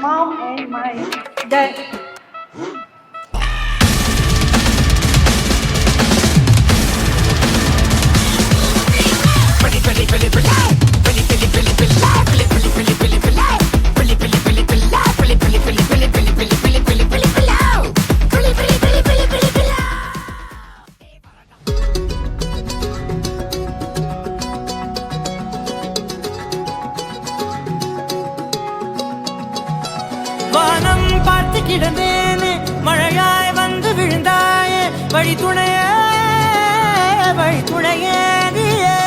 mom and my dad. வானம் பார்த்து கிடந்தேனே மழையாய் வந்து விழுந்தாயே வழி துணையே நீயே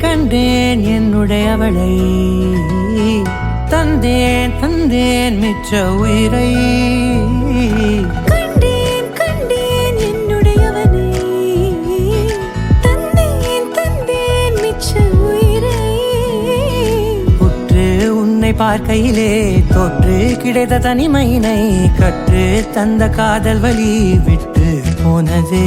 கண்டேன் என்னுடையவளை தந்தேன் மிச்ச உயிரை கண்டேன் என்னுடையவனை தந்தேன் மிச்ச உயிரை உற்று உன்னை பார்க்கையிலே தொற்று கிடைத்த தனிமையினை கற்று தந்த காதல் வழி விட்டு போனதே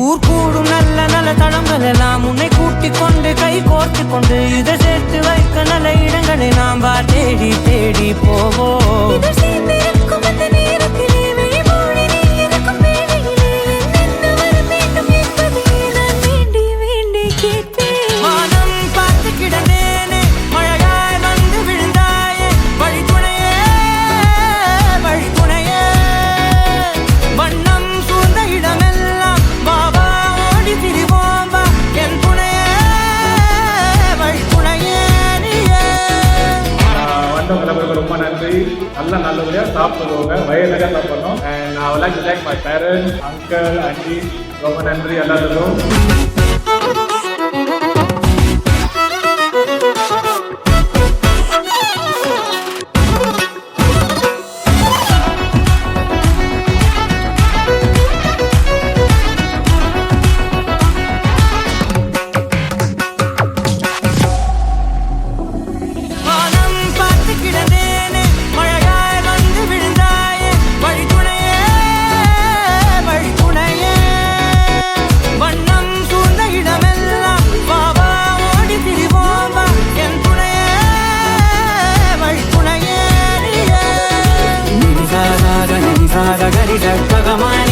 ஊர் கூடும் நல்ல நல்ல தளங்கள் எல்லாம் உன்னை கூட்டிக் கொண்டு கை கோர்த்து கொண்டு இதை சேர்த்து வைக்க நல்ல இடங்களை நாம் தேடி போவோம் ரொம்ப நன்றி நல்லபடியா சாப்பிடுவாங்க வயதாக சாப்பிடணும் and I would like to thank my parents, uncle, auntie ரொம்ப நன்றி எல்லாத்துக்கும் Come on.